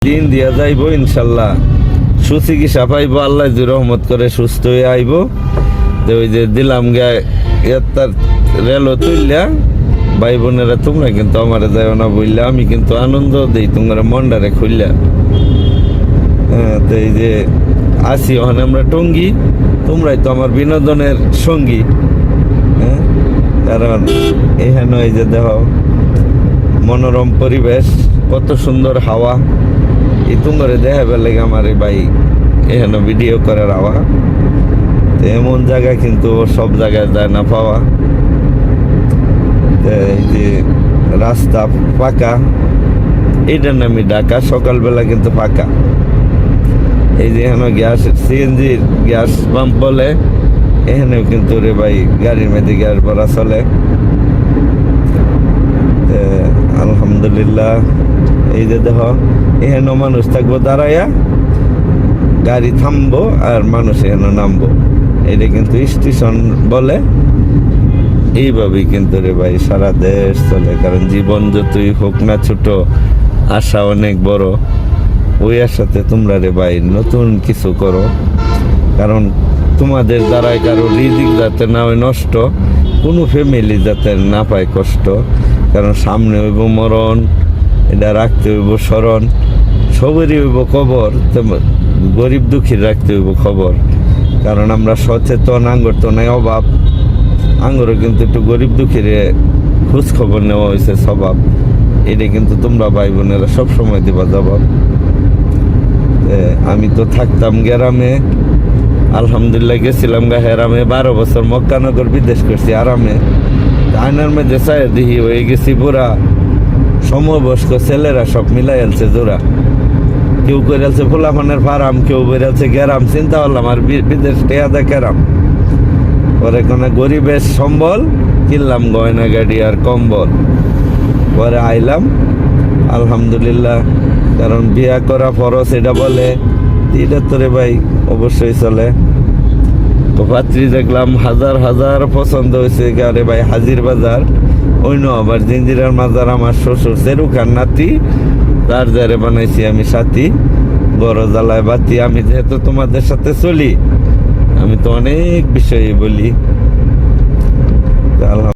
দিন দিয়া যাইব ইনশাল্লাহ, সুচিকিৎসা পাইব, আল্লাহ যে রহমত করে সুস্থ হয়ে আইব। ওই যে দিলাম তার রেলও তুললা, ভাই বোনেরা তোমরা কিন্তু আমার যাইও না বললা, আমি কিন্তু আনন্দ দিই তোমরা মন্ডারে খুললা। হ্যাঁ, তো এই যে আসি ওখানে আমরা টঙ্গি, তোমরাই তো আমার বিনোদনের সঙ্গী। হ্যাঁ, কারণ এখানে এই যে দেখো মনোরম পরিবেশ, কত সুন্দর হাওয়া, এই তোমার দেখাবার লেগে আমার ভাই এখানে ভিডিও করার হাওয়া। তো এমন জায়গা কিন্তু সব জায়গায় যায় না পাওয়া। এই যে রাস্তা ফাঁকা, এইটার নামই ঢাকা, সকালবেলা কিন্তু ফাঁকা। এই যে এখানে গ্যাস সিএনজির গ্যাস পাম্প বলে, এখানেও কিন্তু রে ভাই গাড়ির মেয়েদের গ্যাস ভরা চলে। আলহামদুলিল্লাহ। এই যে দেখো এখানেও মানুষ থাকবো দাঁড়াইয়া, গাড়ি থামবো আর মানুষ এখানে নামবো, এটা কিন্তু স্টেশন বলে। এইভাবেই কিন্তু রে ভাই সারা দেশ চলে, কারণ জীবন যতই হোক না ছোট, আশা অনেক বড়। ওই আশাতে তোমরা রে ভাই নতুন কিছু করো, কারণ তোমাদের দ্বারাই কারো রিজিক যাতে না হয় নষ্ট, কোনো ফ্যামিলি যাতে না পায় কষ্ট। কারণ সামনে হইব মরণ, এটা রাখতে হইব স্মরণ, সবেরই হইব কবর, গরিব দুঃখীর রাখতে হইব খবর। কারণ আমরা সচেতন, আঙ্গর তো নাই অভাব, আঙ্গরও কিন্তু একটু গরিব দুঃখীর খোঁজ খবর নেওয়া হয়েছে স্বভাব। এটা কিন্তু তোমরা ভাই বোনেরা সবসময় দিবা জবাব। আমি তো থাকতাম গ্রামে, আলহামদুলিল্লাহ গেছিলাম হেরামে, 12 বছর মক্কানগর বিদেশ করছি আরামে। আয়নার মধ্যে চাই দেখি হয়ে গেছি পুরা, সমবয়স্ক ছেলেরা সব মিলাই আলছে জোড়া। কেউ করে আলছে ফুলাফানের ফার্ম, কেউ করে আলছে গ্রাম। চিন্তা করলাম আর বিদেশ টেয়াদা কেরাম। পরে কোনো গরিবের সম্বল কিনলাম, গয়না গাড়ি আর কম্বল। পরে আইলাম আলহামদুলিল্লাহ, কারণ বিয়া করা ফরজ এটা বলে, এটা তোরে ভাই অবশ্যই চলে। তো পাত্রী দেখলাম হাজার হাজার পছন্দ হয়েছে, আরে ভাই হাজির বাজার। অন্য আবার জিঞ্জিরার মাজার, আমার শ্বশুর সেরুখান নাতি, তার যারে বানাইছি আমি সাথী, বড় জ্বালায় বাতি। আমি যেহেতু তোমাদের সাথে চলি, আমি তো অনেক বিষয়ে বলি।